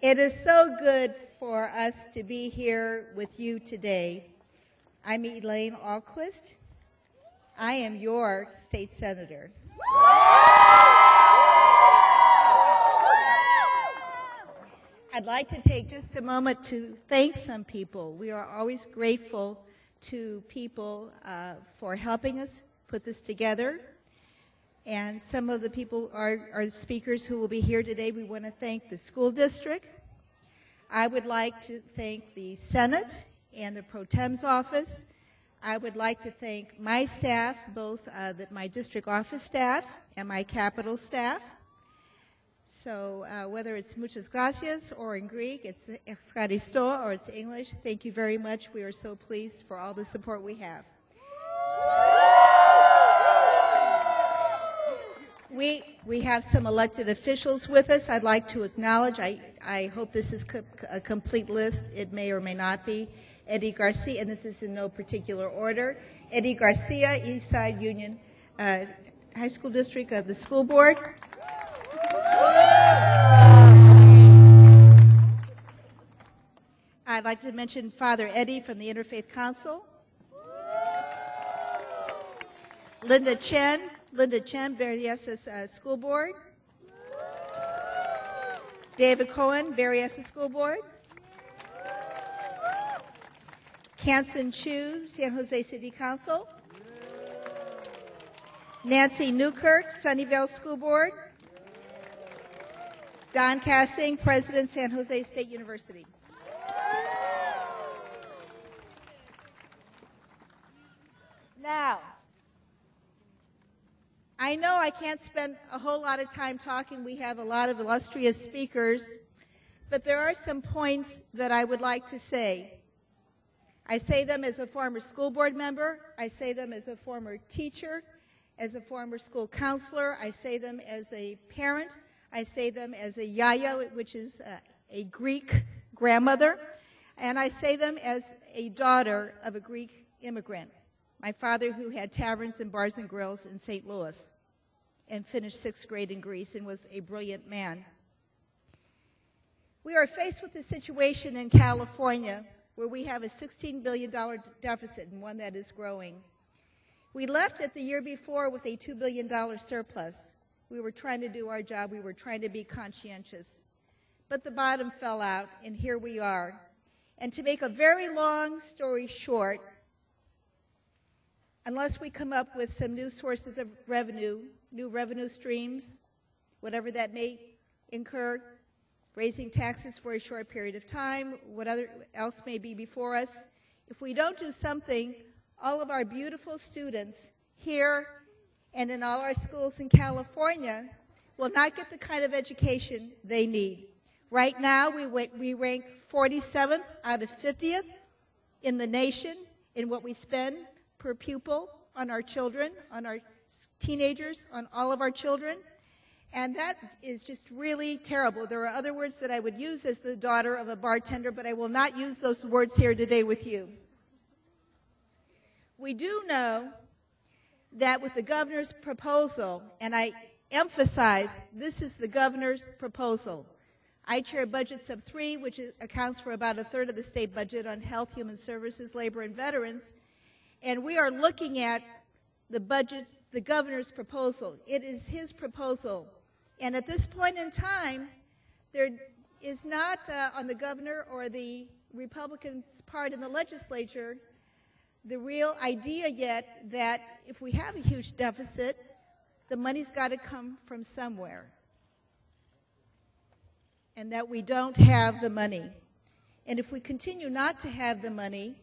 It is so good for us to be here with you today. I'm Elaine Alquist. I am your state senator. I'd like to take just a moment to thank some people. We are always grateful to people for helping us put this together. And some of the people are speakers who will be here today. We want to thank the school district. I would like to thank the Senate and the Pro Tem's office. I would like to thank my staff, both my district office staff and my Capitol staff. So whether it's muchas gracias or in Greek, it's ευχαριστώ or it's English, thank you very much. We are so pleased for all the support we have. We have some elected officials with us. I'd like to acknowledge, I hope this is a complete list. It may or may not be. Eddie Garcia, and this is in no particular order. Eddie Garcia, East Side Union High School District of the School Board. I'd like to mention Father Eddie from the Interfaith Council. Linda Chen, Berryessa School Board. David Cohen, Berryessa School Board. Kansan Chu, San Jose City Council. Nancy Newkirk, Sunnyvale School Board. Don Cassing, President, San Jose State University. Now, I know I can't spend a whole lot of time talking. We have a lot of illustrious speakers, but there are some points that I would like to say. I say them as a former school board member. I say them as a former teacher, as a former school counselor. I say them as a parent. I say them as a yaya, which is a Greek grandmother. And I say them as a daughter of a Greek immigrant. My father, who had taverns and bars and grills in St. Louis and finished 6th grade in Greece and was a brilliant man. We are faced with a situation in California where we have a $16 billion deficit and one that is growing. We left it the year before with a $2 billion surplus. We were trying to do our job. We were trying to be conscientious. But the bottom fell out, and here we are. And to make a very long story short, unless we come up with some new sources of revenue, new revenue streams, whatever that may incur, raising taxes for a short period of time, whatever else may be before us, if we don't do something, all of our beautiful students here and in all our schools in California will not get the kind of education they need. Right now, we rank 47th out of 50th in the nation in what we spend per pupil on our children, on our teenagers, on all of our children. And that is just really terrible. There are other words that I would use as the daughter of a bartender, but I will not use those words here today with you. We do know that with the governor's proposal, and I emphasize this is the governor's proposal. I chair budgets of 3, which accounts for about 1/3 of the state budget on health, human services, labor, and veterans. And we are looking at the budget, the governor's proposal. It is his proposal. And at this point in time, there is not on the governor or the Republicans' part in the legislature the real idea yet that if we have a huge deficit, the money's got to come from somewhere. And that we don't have the money. And if we continue not to have the money,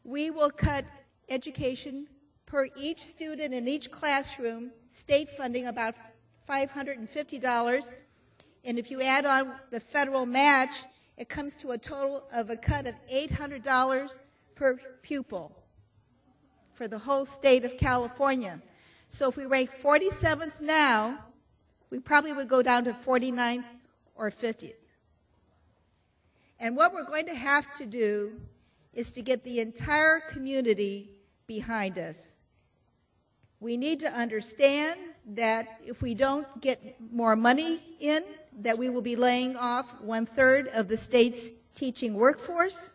we will cut education per each student in each classroom, state funding about $550. And if you add on the federal match, it comes to a total of a cut of $800 per pupil for the whole state of California. So if we rank 47th now, we probably would go down to 49th or 50th. And what we're going to have to do is to get the entire community behind us. We need to understand that if we don't get more money in, that we will be laying off 1/3 of the state's teaching workforce.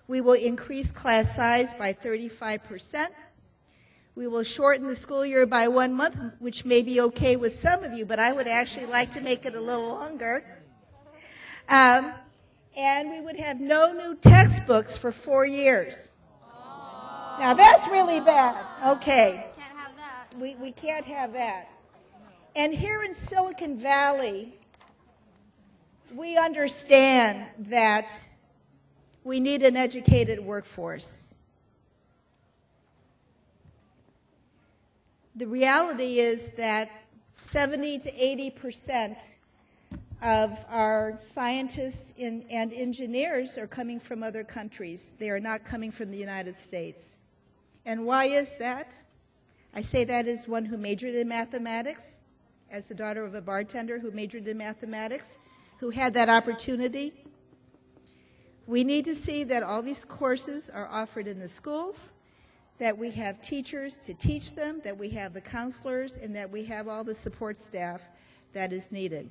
We will increase class size by 35%. We will shorten the school year by 1 month, which may be okay with some of you, but I would actually like to make it a little longer. And we would have no new textbooks for 4 years. Now that's really bad. Okay. Can't have that. We can't have that. And here in Silicon Valley, we understand that we need an educated workforce. The reality is that 70 to 80% of our scientists and engineers are coming from other countries. They are not coming from the United States. And why is that? I say that as one who majored in mathematics, as the daughter of a bartender who majored in mathematics, who had that opportunity. We need to see that all these courses are offered in the schools, that we have teachers to teach them, that we have the counselors, and that we have all the support staff that is needed.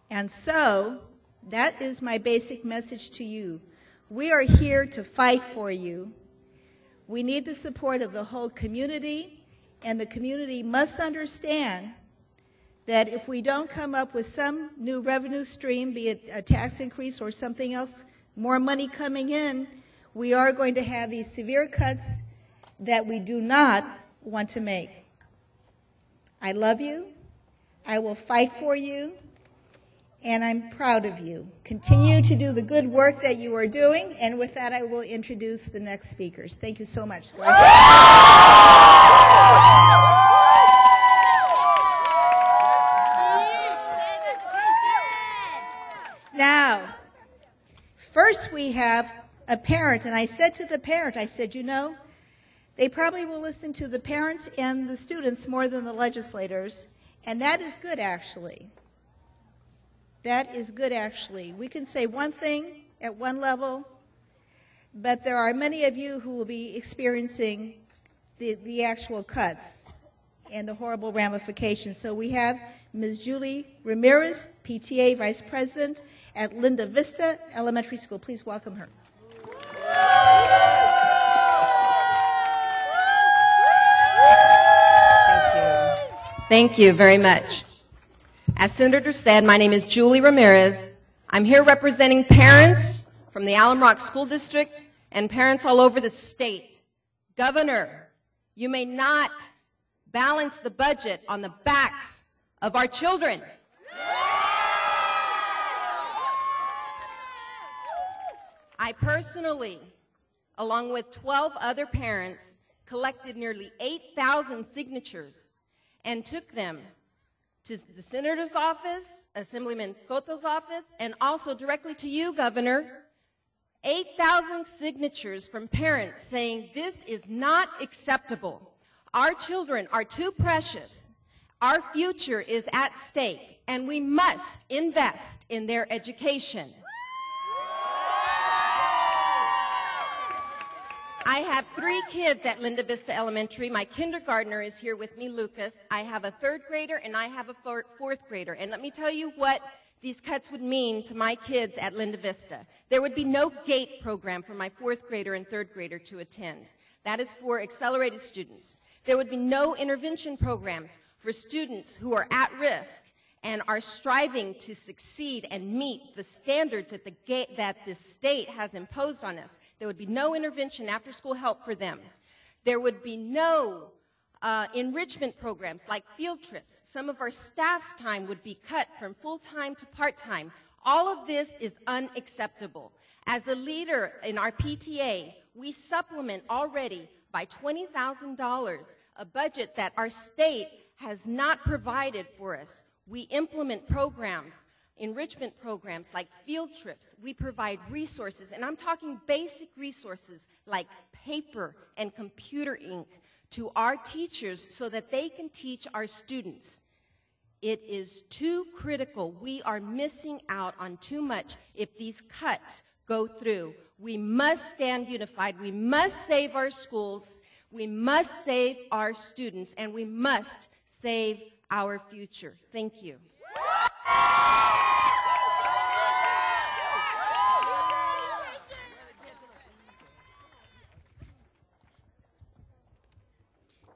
And so, that is my basic message to you. We are here to fight for you. We need the support of the whole community, and the community must understand that if we don't come up with some new revenue stream, be it a tax increase or something else, more money coming in, we are going to have these severe cuts that we do not want to make. I love you. I will fight for you. And I'm proud of you. Continue to do the good work that you are doing. And with that, I will introduce the next speakers. Thank you so much. Now, first we have a parent. And I said to the parent, I said, you know, they probably will listen to the parents and the students more than the legislators. And that is good, actually. That is good, actually. We can say one thing at one level, but there are many of you who will be experiencing the actual cuts and the horrible ramifications. So we have Ms. Julie Ramirez, PTA Vice President at Linda Vista Elementary School. Please welcome her. Thank you. Thank you very much. As Senator said, my name is Julie Ramirez. I'm here representing parents from the Alum Rock School District and parents all over the state. Governor, you may not balance the budget on the backs of our children. I personally, along with 12 other parents, collected nearly 8,000 signatures and took them to the Senator's office, Assemblyman Cotto's office, and also directly to you, Governor. 8,000 signatures from parents saying this is not acceptable. Our children are too precious. Our future is at stake, and we must invest in their education. I have 3 kids at Linda Vista Elementary. My kindergartner is here with me, Lucas. I have a 3rd grader and I have a 4th grader. And let me tell you what these cuts would mean to my kids at Linda Vista. There would be no GATE program for my 4th grader and 3rd grader to attend. That is for accelerated students. There would be no intervention programs for students who are at risk and are striving to succeed and meet the standards that the state has imposed on us. There would be no intervention after-school help for them. There would be no enrichment programs like field trips. Some of our staff's time would be cut from full-time to part-time. All of this is unacceptable. As a leader in our PTA, we supplement already by $20,000 a budget that our state has not provided for us. We implement programs, enrichment programs like field trips. We provide resources, and I'm talking basic resources like paper and computer ink to our teachers so that they can teach our students. It is too critical. We are missing out on too much if these cuts go through. We must stand unified. We must save our schools. We must save our students, and we must save our future. Thank you.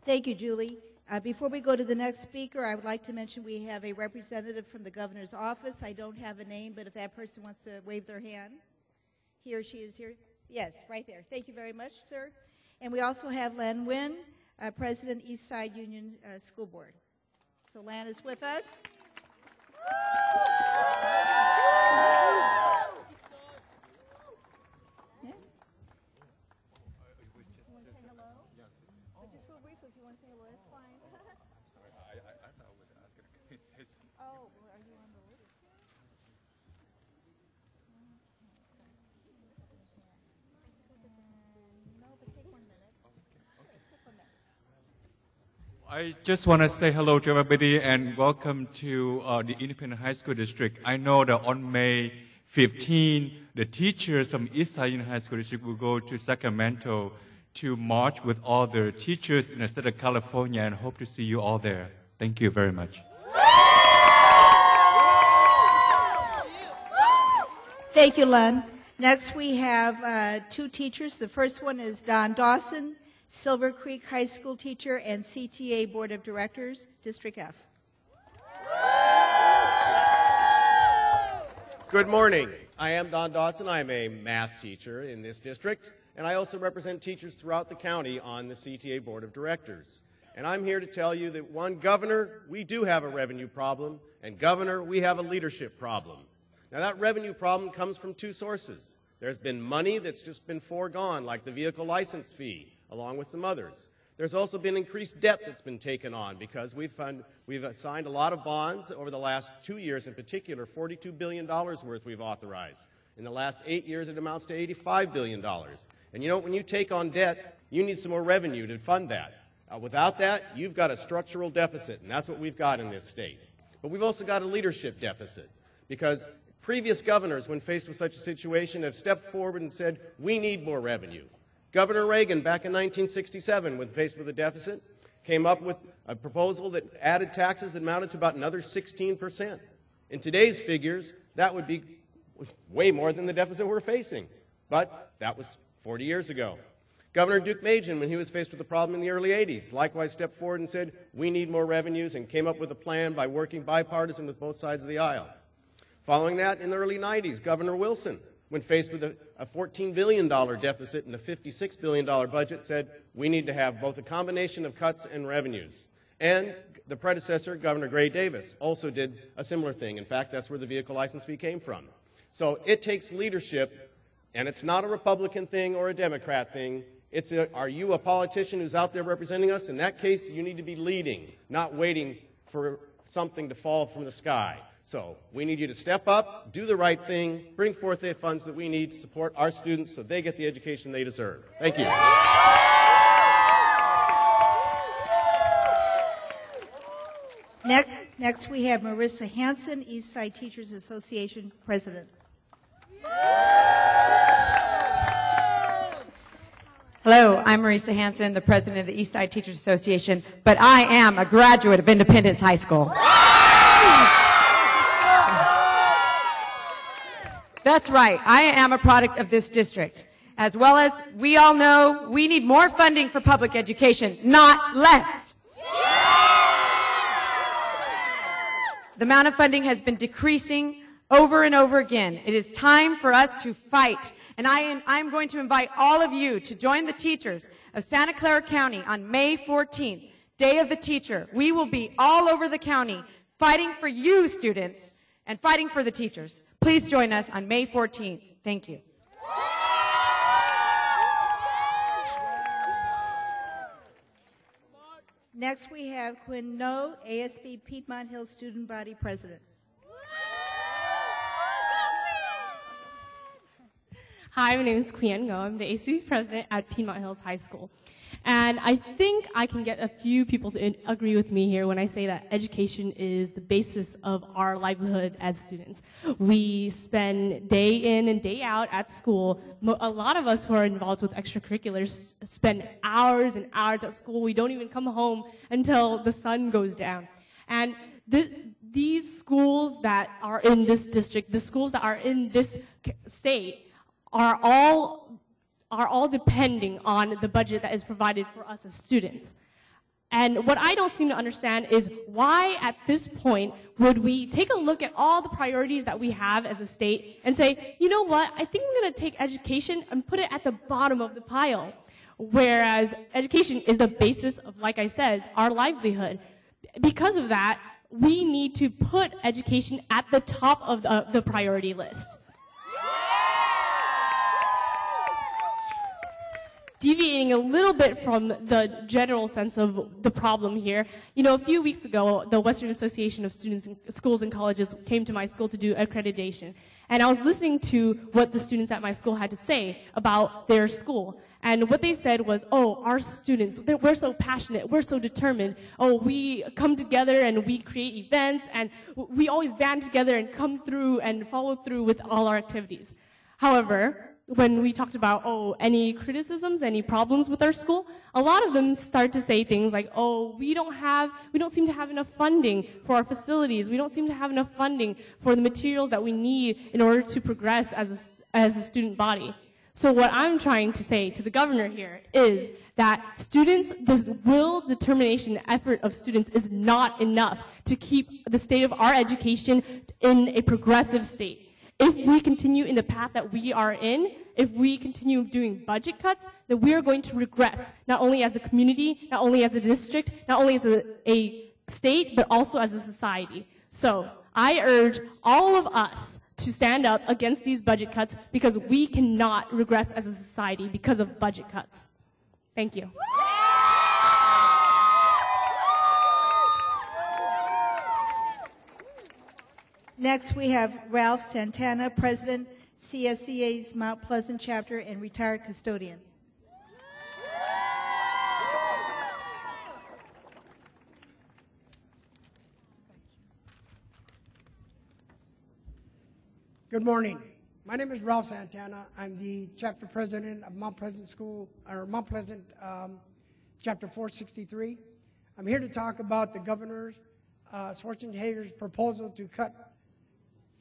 Thank you, Julie. Before we go to the next speaker, I would like to mention we have a representative from the governor's office. I don't have a name, but if that person wants to wave their hand, he or she is here. Yes, right there. Thank you very much, sir. And we also have Lan Nguyen, President East Side Union School Board. So Lan is with us. Yeah. You want to say hello? Yes. Just real briefly, if you want to say hello, that's fine. Sorry, I thought I was asking to say something. Oh, well, are you on the list? No, but take 1 minute. Okay. Take 1 minute. I just want to say hello to everybody and welcome to the Independent High School District. I know that on May 15, the teachers from East Side Union High School District will go to Sacramento to march with all the teachers in the state of California, and hope to see you all there. Thank you very much. Thank you, Len. Next, we have two teachers. The first one is Don Dawson, Silver Creek High School teacher and CTA Board of Directors, District F. Good morning. I am Don Dawson. I am a math teacher in this district, and I also represent teachers throughout the county on the CTA Board of Directors. And I'm here to tell you that, one, Governor, we do have a revenue problem, and Governor, we have a leadership problem. Now, that revenue problem comes from two sources. There's been money that's just been foregone, like the vehicle license fee, along with some others. There's also been increased debt that's been taken on because we've assigned a lot of bonds over the last 2 years in particular, $42 billion worth we've authorized. In the last 8 years, it amounts to $85 billion. And you know, when you take on debt, you need some more revenue to fund that. Without that, you've got a structural deficit, and that's what we've got in this state. But we've also got a leadership deficit because previous governors, when faced with such a situation, have stepped forward and said, we need more revenue. Governor Reagan, back in 1967, when faced with a deficit, came up with a proposal that added taxes that amounted to about another 16%. In today's figures, that would be way more than the deficit we're facing. But that was 40 years ago. Governor Duke Majan, when he was faced with the problem in the early 80s, likewise stepped forward and said, we need more revenues, and came up with a plan by working bipartisan with both sides of the aisle. Following that, in the early 90s, Governor Wilson, when faced with a $14 billion deficit and a $56 billion budget, said we need to have both a combination of cuts and revenues. And the predecessor, Governor Gray Davis, also did a similar thing. In fact, that's where the vehicle license fee came from. So it takes leadership, and it's not a Republican thing or a Democrat thing. It's are you a politician who's out there representing us? In that case, you need to be leading, not waiting for something to fall from the sky. So we need you to step up, do the right thing, bring forth the funds that we need to support our students so they get the education they deserve. Thank you. Next we have Marissa Hanson, East Side Teachers Association President. Hello, I'm Marissa Hanson, the president of the East Side Teachers Association, but I am a graduate of Independence High School. That's right. I am a product of this district. As well as we all know, we need more funding for public education, not less. The amount of funding has been decreasing over and over again. It is time for us to fight. And I'm going to invite all of you to join the teachers of Santa Clara County on May 14th, Day of the Teacher. We will be all over the county fighting for you, students, and fighting for the teachers. Please join us on May 14th. Thank you. Next, we have Quinn No, ASB Piedmont Hill Student Body President. Hi, my name is Quinn No. I'm the ASB President at Piedmont Hills High School. And And I think I can get a few people to agree with me here when I say that education is the basis of our livelihood as students. We spend day in and day out at school. A lot of us who are involved with extracurriculars spend hours and hours at school. We don't even come home until the sun goes down. And these schools that are in this district, the schools that are in this state, are all depending on the budget that is provided for us as students. And what I don't seem to understand is why at this point would we take a look at all the priorities that we have as a state and say, you know what, I think we're going to take education and put it at the bottom of the pile. Whereas education is the basis of, like I said, our livelihood. Because of that, we need to put education at the top of the priority list. Deviating a little bit from the general sense of the problem here, you know, a few weeks ago, the Western Association of Students in Schools and Colleges came to my school to do accreditation. And I was listening to what the students at my school had to say about their school. And what they said was, oh, our students, we're so passionate, we're so determined. Oh, we come together and we create events, and we always band together and come through and follow through with all our activities. However, when we talked about, oh, any criticisms, any problems with our school, a lot of them start to say things like, oh, we don't seem to have enough funding for our facilities. We don't seem to have enough funding for the materials that we need in order to progress as a student body. So what I'm trying to say to the governor here is that students, the will, determination, effort of students is not enough to keep the state of our education in a progressive state. If we continue in the path that we are in, if we continue doing budget cuts, then we are going to regress, not only as a community, not only as a district, not only as a state, but also as a society. So I urge all of us to stand up against these budget cuts because we cannot regress as a society because of budget cuts. Thank you. Next, we have Ralph Santana, President, CSEA's Mount Pleasant Chapter and retired custodian. Good morning. My name is Ralph Santana. I'm the chapter president of Mount Pleasant School, or Mount Pleasant Chapter 463. I'm here to talk about the Governor Schwarzenegger's proposal to cut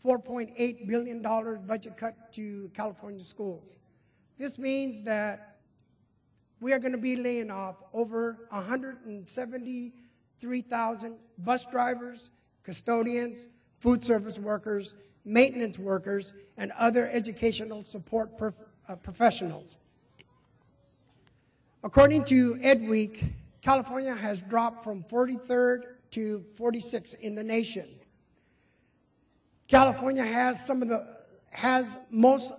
$4.8 billion budget cut to California schools. This means that we are going to be laying off over 173,000 bus drivers, custodians, food service workers, maintenance workers, and other educational support professionals. According to Ed Week, California has dropped from 43rd to 46th in the nation. California has most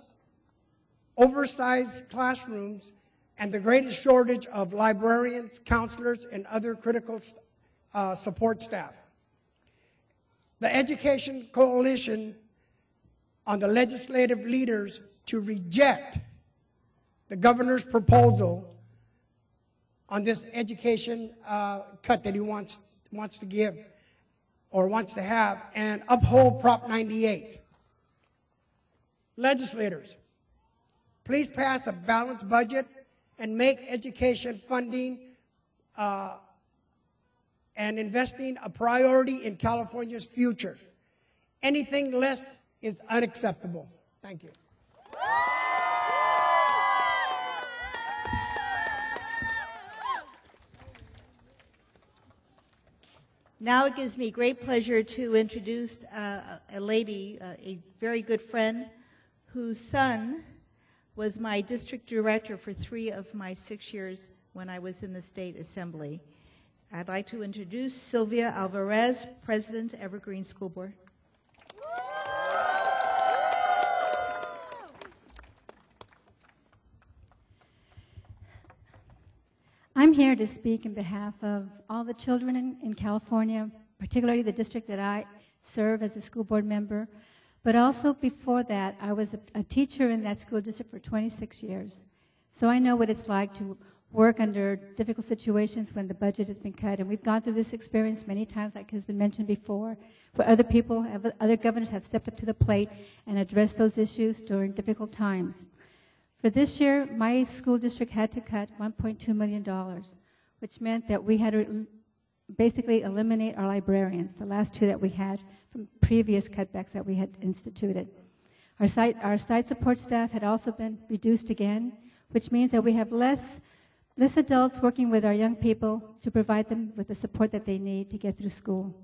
oversized classrooms and the greatest shortage of librarians, counselors, and other critical support staff. The Education Coalition on the legislative leaders to reject the governor's proposal on this education cut that he wants to give or wants to have, and uphold Prop 98. Legislators, please pass a balanced budget and make education funding and investing a priority in California's future. Anything less is unacceptable. Thank you. Now it gives me great pleasure to introduce a lady, a very good friend, whose son was my district director for 3 of my 6 years when I was in the state assembly. I'd like to introduce Sylvia Alvarez, President, Evergreen School Board. I'm here to speak in behalf of all the children in California, particularly the district that I serve as a school board member. But also before that, I was a teacher in that school district for 26 years. So I know what it's like to work under difficult situations when the budget has been cut. And we've gone through this experience many times, like has been mentioned before, where other people, other governors have stepped up to the plate and addressed those issues during difficult times. For this year, my school district had to cut $1.2 million, which meant that we had to basically eliminate our librarians, the last two that we had from previous cutbacks that we had instituted. Our site support staff had also been reduced again, which means that we have less adults working with our young people to provide them with the support that they need to get through school.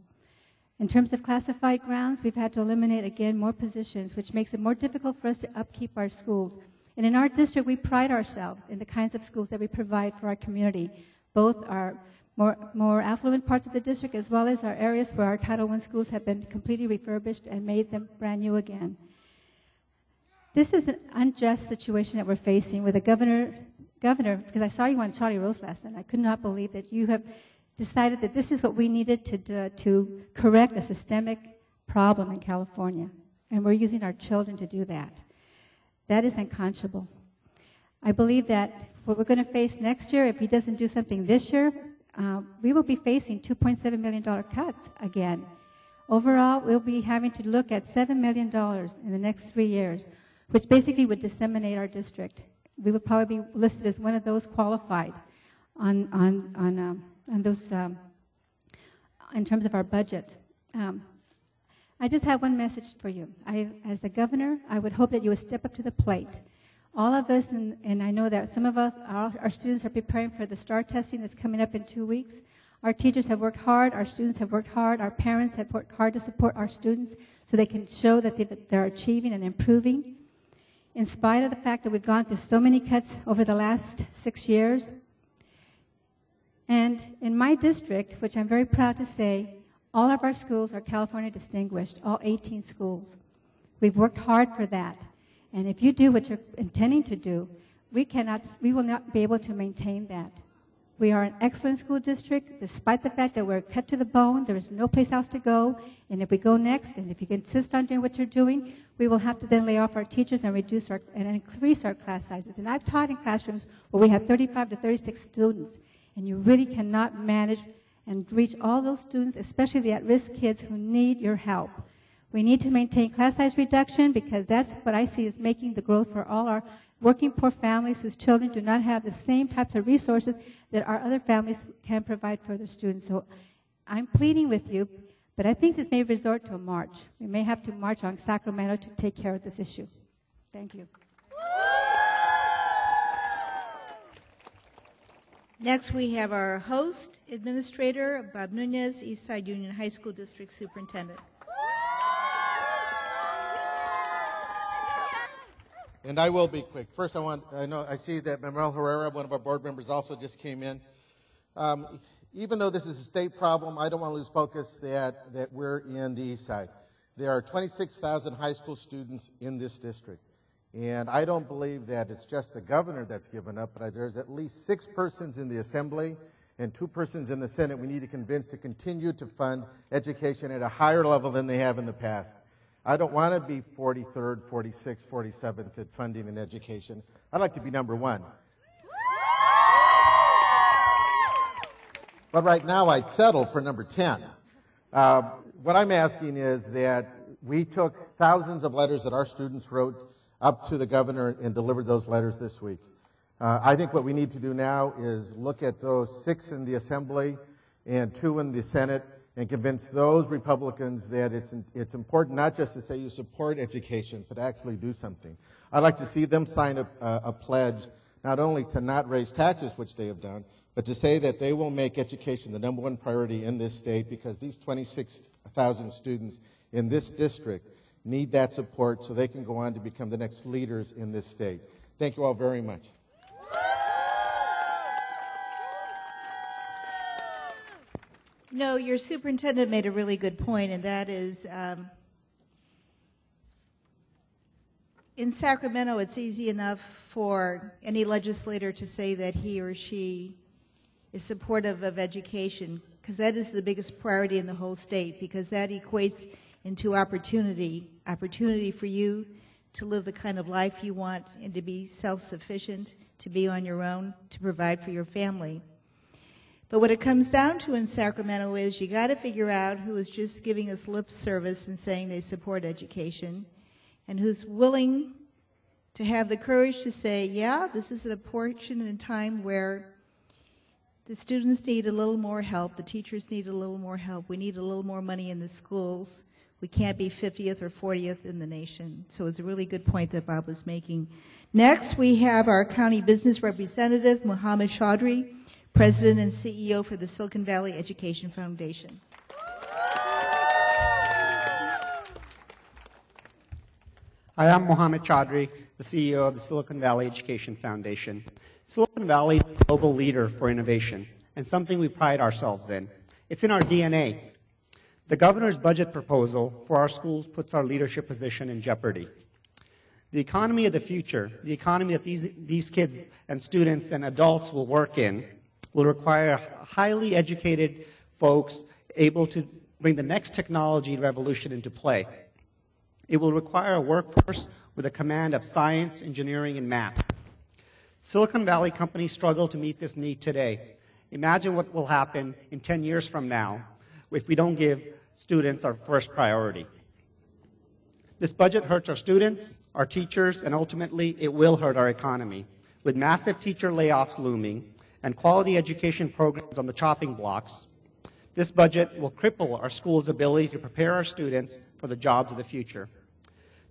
In terms of classified grounds, we've had to eliminate again more positions, which makes it more difficult for us to upkeep our schools. And in our district, we pride ourselves in the kinds of schools that we provide for our community, both our more affluent parts of the district as well as our areas where our Title I schools have been completely refurbished and made them brand new again. This is an unjust situation that we're facing with a governor, because I saw you on Charlie Rose last night. I could not believe that you have decided that this is what we needed to do to correct a systemic problem in California. And we're using our children to do that. That is unconscionable. I believe that what we're going to face next year, if he doesn't do something this year, we will be facing $2.7 million cuts again. Overall, we'll be having to look at $7 million in the next 3 years, which basically would disseminate our district. We would probably be listed as one of those qualified on those in terms of our budget. I just have one message for you. As a governor, I would hope that you would step up to the plate. All of us, and I know that some of us, our students are preparing for the STAR testing that's coming up in 2 weeks. Our teachers have worked hard, our students have worked hard, our parents have worked hard to support our students so they can show that they're achieving and improving. In spite of the fact that we've gone through so many cuts over the last 6 years. And in my district, which I'm very proud to say, all of our schools are California distinguished, all 18 schools. We've worked hard for that. And if you do what you're intending to do, we will not be able to maintain that. We are an excellent school district, despite the fact that we're cut to the bone. There is no place else to go. And if we go next, and if you insist on doing what you're doing, we will have to then lay off our teachers and increase our class sizes. And I've taught in classrooms where we have 35 to 36 students, and you really cannot manage and reach all those students, especially the at-risk kids who need your help. We need to maintain class size reduction because that's what I see as making the growth for all our working poor families whose children do not have the same types of resources that our other families can provide for their students. So I'm pleading with you, but I think this may resort to a march. We may have to march on Sacramento to take care of this issue. Thank you. Next, we have our host, Administrator Bob Nunez, Eastside Union High School District Superintendent. And I will be quick. First, I see that Manuel Herrera, one of our board members, also just came in. Even though this is a state problem, I don't want to lose focus that we're in the East Side. There are 26,000 high school students in this district. And I don't believe that it's just the governor that's given up, but there's at least 6 persons in the Assembly and 2 persons in the Senate we need to convince to continue to fund education at a higher level than they have in the past. I don't want to be 43rd, 46th, 47th at funding in education. I'd like to be number 1. But right now I'd settle for number 10. What I'm asking is that we took thousands of letters that our students wrote up to the governor and delivered those letters this week. I think what we need to do now is look at those 6 in the Assembly and 2 in the Senate and convince those Republicans that it's important not just to say you support education, but actually do something. I'd like to see them sign a pledge not only to not raise taxes, which they have done, but to say that they will make education the number 1 priority in this state because these 26,000 students in this district need that support so they can go on to become the next leaders in this state. Thank you all very much. No, your superintendent made a really good point, and that is in Sacramento, it's easy enough for any legislator to say that he or she is supportive of education, because that is the biggest priority in the whole state, because that equates into opportunity for you to live the kind of life you want and to be self-sufficient, to be on your own, to provide for your family. But what it comes down to in Sacramento is you got to figure out who is just giving us lip service and saying they support education, and who's willing to have the courage to say, yeah, this is a portion in time where the students need a little more help, the teachers need a little more help, we need a little more money in the schools. We can't be 50th or 40th in the nation. So it's a really good point that Bob was making. Next, we have our county business representative, Muhammad Chaudhry, President and CEO for the Silicon Valley Education Foundation. Hi, I'm Muhammad Chaudhry, the CEO of the Silicon Valley Education Foundation. Silicon Valley is a global leader for innovation, and something we pride ourselves in. It's in our DNA. The governor's budget proposal for our schools puts our leadership position in jeopardy. The economy of the future, the economy that these kids and students and adults will work in, will require highly educated folks able to bring the next technology revolution into play. It will require a workforce with a command of science, engineering, and math. Silicon Valley companies struggle to meet this need today. Imagine what will happen in 10 years from now if we don't give students our first priority. This budget hurts our students, our teachers, and ultimately it will hurt our economy. With massive teacher layoffs looming and quality education programs on the chopping blocks, this budget will cripple our schools' ability to prepare our students for the jobs of the future.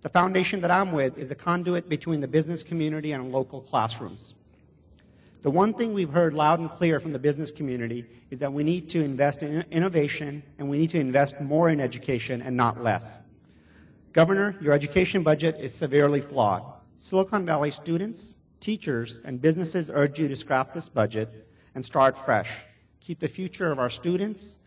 The foundation that I'm with is a conduit between the business community and local classrooms. The one thing we've heard loud and clear from the business community is that we need to invest in innovation and we need to invest more in education and not less. Governor, your education budget is severely flawed. Silicon Valley students, teachers, and businesses urge you to scrap this budget and start fresh. Keep the future of our students,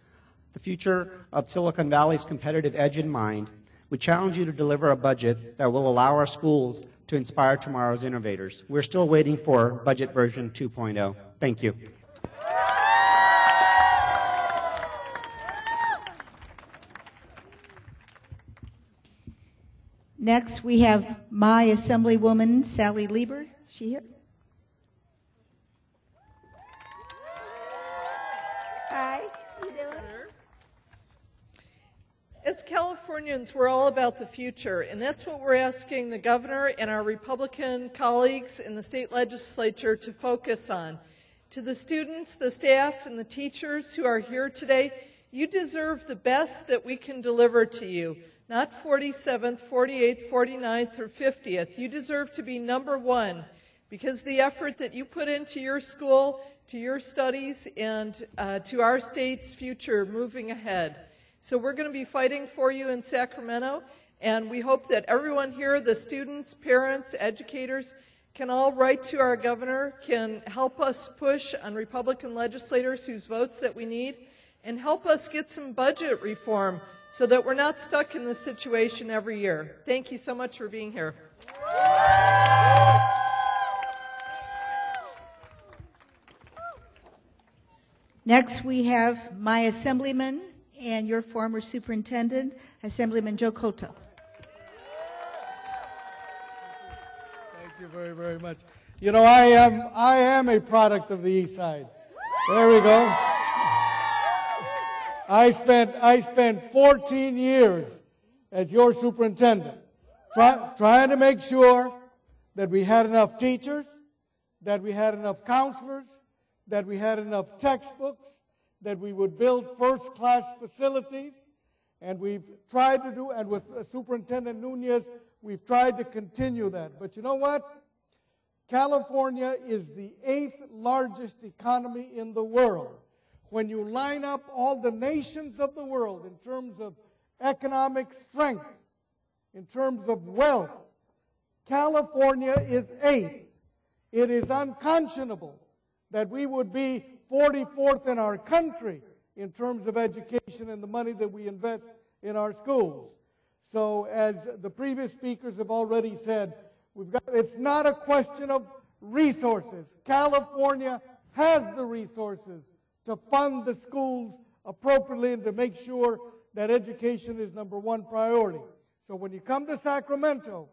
the future of Silicon Valley's competitive edge in mind. We challenge you to deliver a budget that will allow our schools to inspire tomorrow's innovators. We're still waiting for budget version 2.0. Thank you. Next, we have my Assemblywoman, Sally Lieber. She here? Hi, you doing? As Californians, we're all about the future, and that's what we're asking the governor and our Republican colleagues in the state legislature to focus on. To the students, the staff, and the teachers who are here today, you deserve the best that we can deliver to you, not 47th, 48th, 49th, or 50th. You deserve to be number one because the effort that you put into your school, to your studies, and to our state's future moving ahead. So we're going to be fighting for you in Sacramento, and we hope that everyone here, the students, parents, educators, can all write to our governor, can help us push on Republican legislators whose votes that we need, and help us get some budget reform so that we're not stuck in this situation every year. Thank you so much for being here. Next, we have my Assemblyman and your former Superintendent, Assemblyman Joe Cotto. Thank you very, very much. You know, I am a product of the East Side. There we go. I spent 14 years as your superintendent, trying to make sure that we had enough teachers, that we had enough counselors, that we had enough textbooks, that we would build first-class facilities, and we've tried to do, and with Superintendent Nunez, we've tried to continue that. But you know what? California is the 8th largest economy in the world. When you line up all the nations of the world in terms of economic strength, in terms of wealth, California is 8th. It is unconscionable that we would be 44th in our country in terms of education and the money that we invest in our schools. So as the previous speakers have already said, it's not a question of resources. California has the resources to fund the schools appropriately and to make sure that education is #1 priority. So when you come to Sacramento,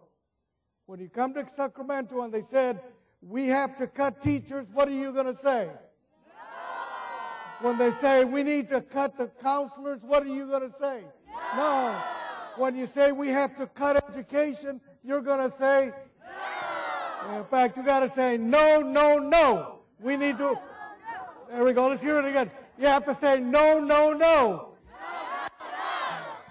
When you come to Sacramento and they said, we have to cut teachers, what are you going to say? No. When they say, we need to cut the counselors, what are you going to say? No. When you say we have to cut education, you're going to say no. In fact, you got to say no, no, no. We need to. There we go. Let's hear it again. You have to say no, no, no.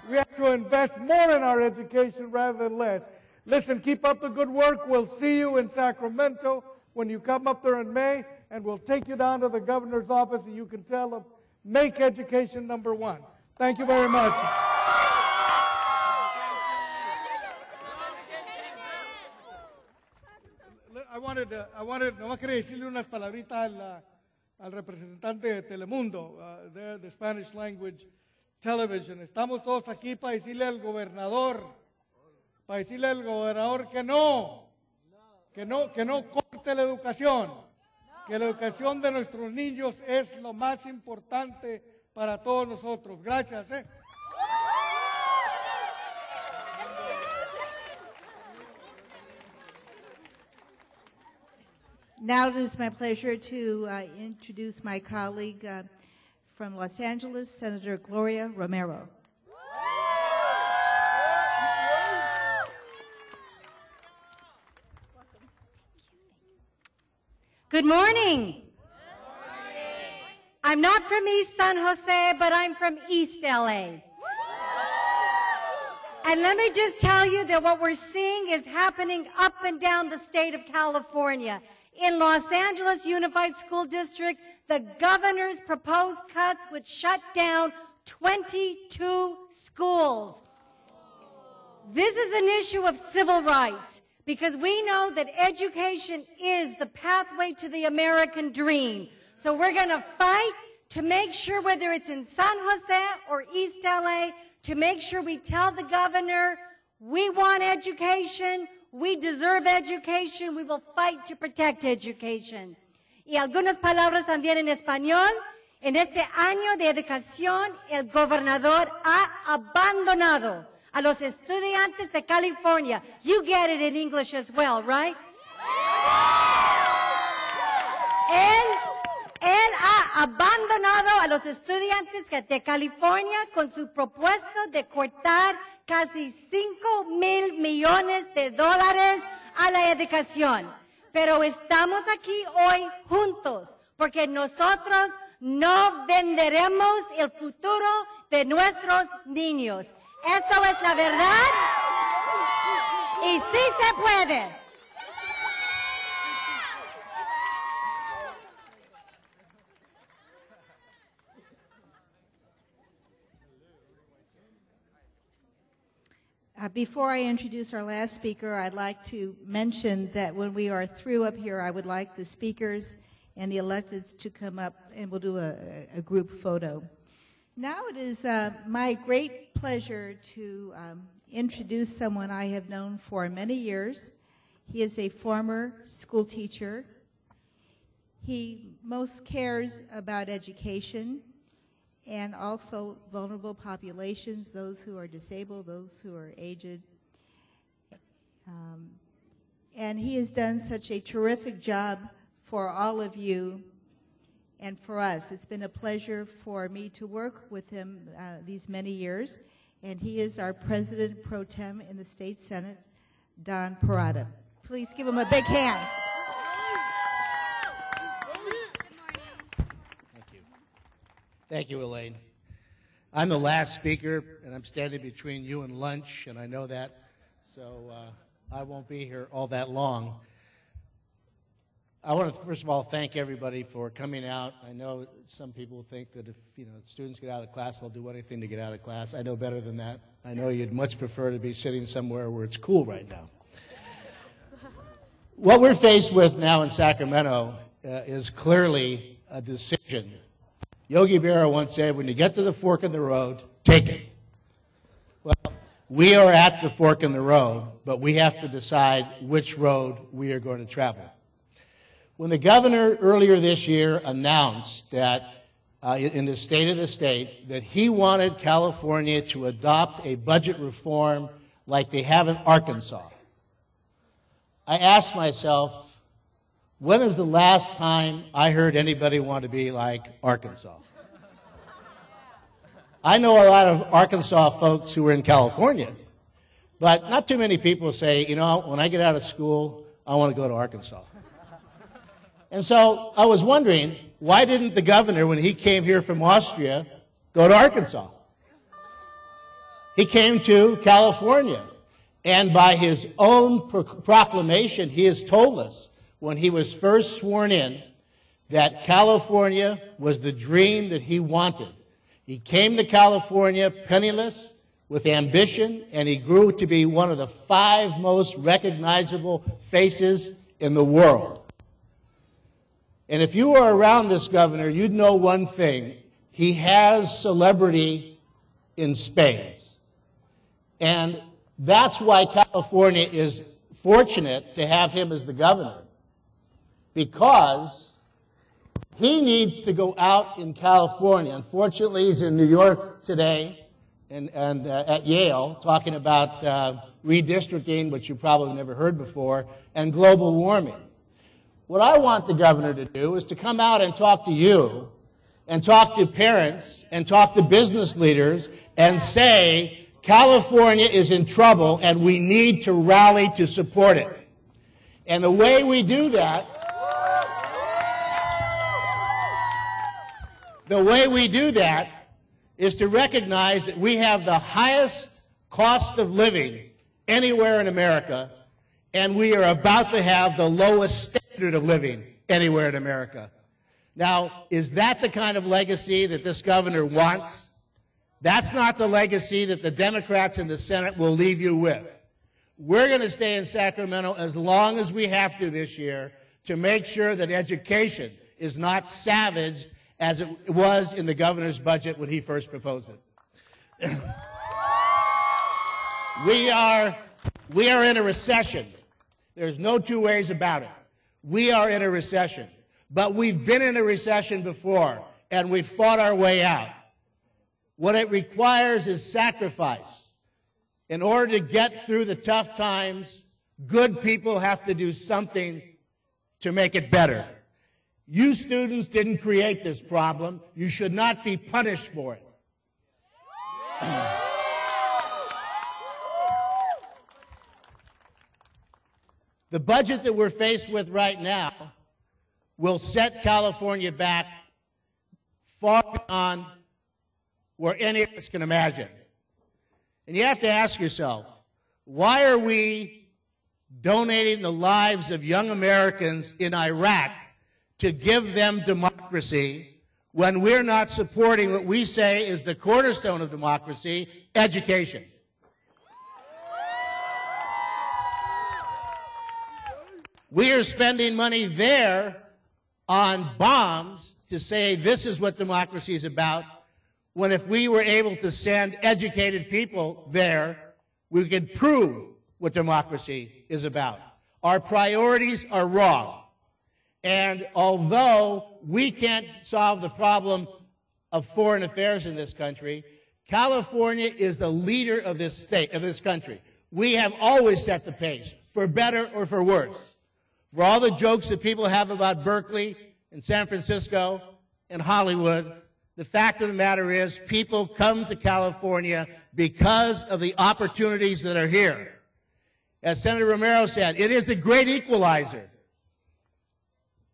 We have to invest more in our education rather than less. Listen, keep up the good work. We'll see you in Sacramento when you come up there in May, and we'll take you down to the governor's office and you can tell them, make education number one. Thank you very much. Nomás quería decirle unas palabritas al representante de Telemundo, the Spanish language television. Estamos todos aquí para decirle al gobernador, que no corte la educación, que la educación de nuestros niños es lo más importante para todos nosotros. Gracias. Now it is my pleasure to introduce my colleague from Los Angeles, Senator Gloria Romero. Good morning. I'm not from East San Jose, but I'm from East LA. And let me just tell you that what we're seeing is happening up and down the state of California. In Los Angeles Unified School District, the governor's proposed cuts would shut down 22 schools. This is an issue of civil rights, because we know that education is the pathway to the American dream. So we're going to fight to make sure, whether it's in San Jose or East LA, to make sure we tell the governor, we want education, we deserve education, we will fight to protect education. Y algunas palabras también en español. En este año de educación, el gobernador ha abandonado a los estudiantes de California. You get it in English as well, right? Él ha abandonado a los estudiantes de California con su propuesto de cortar casi $5,000 millones a la educación. Pero estamos aquí hoy juntos porque nosotros no venderemos el futuro de nuestros niños. Esto es la verdad y sí se puede. Before I introduce our last speaker, I'd like to mention that when we are through up here, I would like the speakers and the electeds to come up and we'll do a group photo. Now it is my great pleasure to introduce someone I have known for many years. He is a former school teacher. He most cares about education and also vulnerable populations, those who are disabled, those who are aged. And he has done such a terrific job for all of you and for us. It's been a pleasure for me to work with him these many years. And he is our President Pro Tem in the State Senate, Don Parada. Please give him a big hand. Thank you, Elaine. I'm the last speaker, and I'm standing between you and lunch, and I know that, so I won't be here all that long. I want to, first of all, thank everybody for coming out. I know some people think that if students get out of class, they'll do anything to get out of class. I know better than that. I know you'd much prefer to be sitting somewhere where it's cool right now. What we're faced with now in Sacramento is clearly a decision. Yogi Berra once said, when you get to the fork in the road, take it. Well, we are at the fork in the road, but we have to decide which road we are going to travel. When the governor earlier this year announced that in the State of the State that he wanted California to adopt a budget reform like they have in Arkansas, I asked myself, when is the last time I heard anybody want to be like Arkansas? I know a lot of Arkansas folks who are in California, but not too many people say, you know, when I get out of school, I want to go to Arkansas. And so I was wondering, why didn't the governor, when he came here from Austria, go to Arkansas? He came to California. And by his own proclamation, he has told us, when he was first sworn in, that California was the dream that he wanted. He came to California penniless, with ambition, and he grew to be one of the 5 most recognizable faces in the world. And if you are around this governor, you'd know one thing. He has celebrity in spades. And that's why California is fortunate to have him as the governor, because he needs to go out in California. Unfortunately, he's in New York today and at Yale talking about redistricting, which you probably never heard before, and global warming. What I want the governor to do is to come out and talk to you, and talk to parents, and talk to business leaders, and say, California is in trouble, and we need to rally to support it. And the way we do that, is to recognize that we have the highest cost of living anywhere in America, and we are about to have the lowest standard of living anywhere in America. Now, is that the kind of legacy that this governor wants? That's not the legacy that the Democrats in the Senate will leave you with. We're going to stay in Sacramento as long as we have to this year to make sure that education is not savaged as it was in the governor's budget when he first proposed it. We are in a recession. There's no two ways about it. We are in a recession. But we've been in a recession before, and we've fought our way out. What it requires is sacrifice. In order to get through the tough times, good people have to do something to make it better. You students didn't create this problem. You should not be punished for it. The budget that we're faced with right now will set California back far beyond where any of us can imagine. And you have to ask yourself, why are we donating the lives of young Americans in Iraq to give them democracy when we're not supporting what we say is the cornerstone of democracy, education? We are spending money there on bombs to say this is what democracy is about, when if we were able to send educated people there, we could prove what democracy is about. Our priorities are wrong. And although we can't solve the problem of foreign affairs in this country, California is the leader of this state, of this country. We have always set the pace, for better or for worse. For all the jokes that people have about Berkeley and San Francisco and Hollywood, the fact of the matter is people come to California because of the opportunities that are here. As Senator Romero said, it is the great equalizer.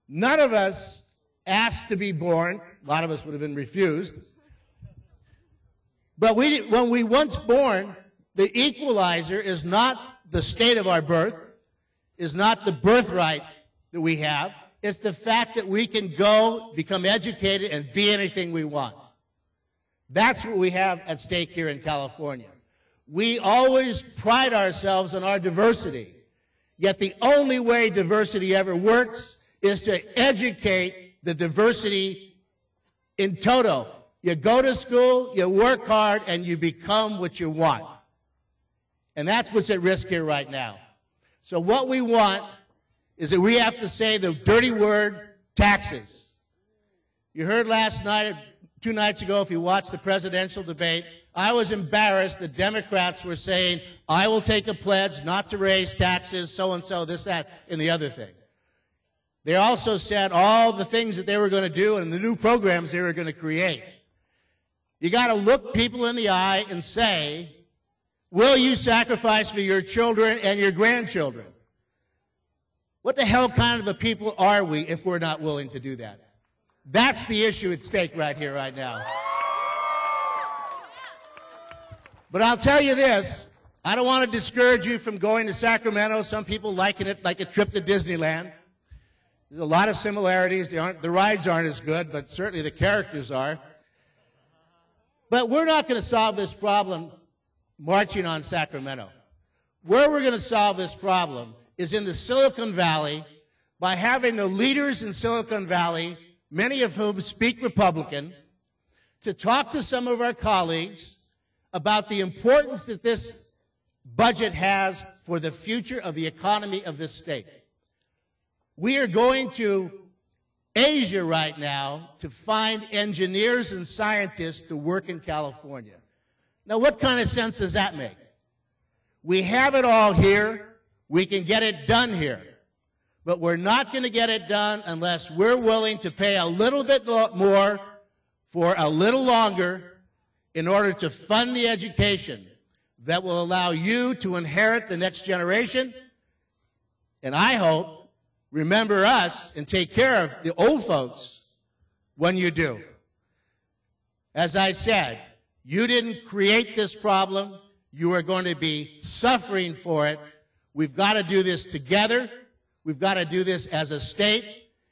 None of us asked to be born. A lot of us would have been refused. But when we once born, the equalizer is not the state of our birth, is not the birthright that we have. It's the fact that we can go, become educated, and be anything we want. That's what we have at stake here in California. We always pride ourselves on our diversity. Yet the only way diversity ever works is to educate the diversity in toto. You go to school, you work hard, and you become what you want. And that's what's at risk here right now. So what we want is that we have to say the dirty word, taxes. You heard last night, 2 nights ago, if you watched the presidential debate, I was embarrassed that Democrats were saying, I will take a pledge not to raise taxes, so-and-so, this, that, and the other thing. They also said all the things that they were going to do and the new programs they were going to create. You got to look people in the eye and say, will you sacrifice for your children and your grandchildren? What the hell kind of a people are we if we're not willing to do that? That's the issue at stake right here, right now. But I'll tell you this, I don't want to discourage you from going to Sacramento. Some people liken it like a trip to Disneyland. There's a lot of similarities. The rides aren't as good, but certainly the characters are. But we're not going to solve this problem marching on Sacramento. Where we're going to solve this problem is in the Silicon Valley by having the leaders in Silicon Valley, many of whom speak Republican, to talk to some of our colleagues about the importance that this budget has for the future of the economy of this state. We are going to Asia right now to find engineers and scientists to work in California. Now, what kind of sense does that make? We have it all here. We can get it done here. But we're not going to get it done unless we're willing to pay a little bit more for a little longer in order to fund the education that will allow you to inherit the next generation. And I hope, remember us and take care of the old folks when you do. As I said, you didn't create this problem. You are going to be suffering for it. We've got to do this together. We've got to do this as a state.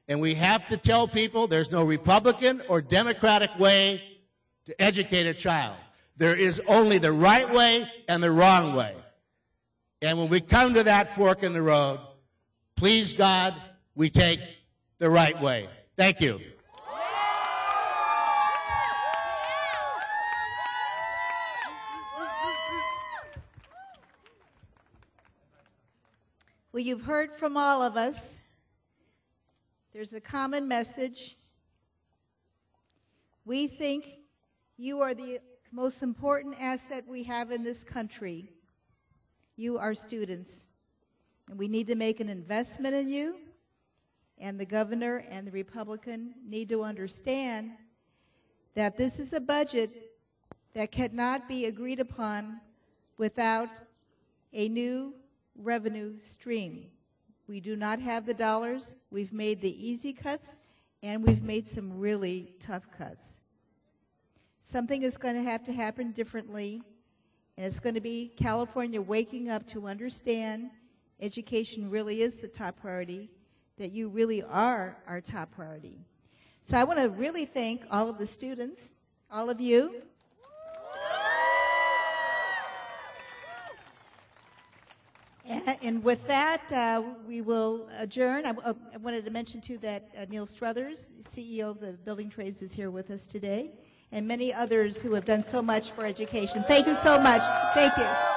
And we have to tell people there's no Republican or Democratic way to educate a child. There is only the right way and the wrong way. And when we come to that fork in the road, please God, we take the right way. Thank you. Well, you've heard from all of us. There's a common message. We think you are the most important asset we have in this country. You are students. And we need to make an investment in you. And the governor and the Republican need to understand that this is a budget that cannot be agreed upon without a new revenue stream. We do not have the dollars. We've made the easy cuts, and we've made some really tough cuts. Something is going to have to happen differently, and it's going to be California waking up to understand education really is the top priority, that you really are our top priority. So I want to really thank all of the students, all of you. And with that, we will adjourn. I wanted to mention, too, that Neil Struthers, CEO of the Building Trades, is here with us today, and many others who have done so much for education. Thank you so much. Thank you.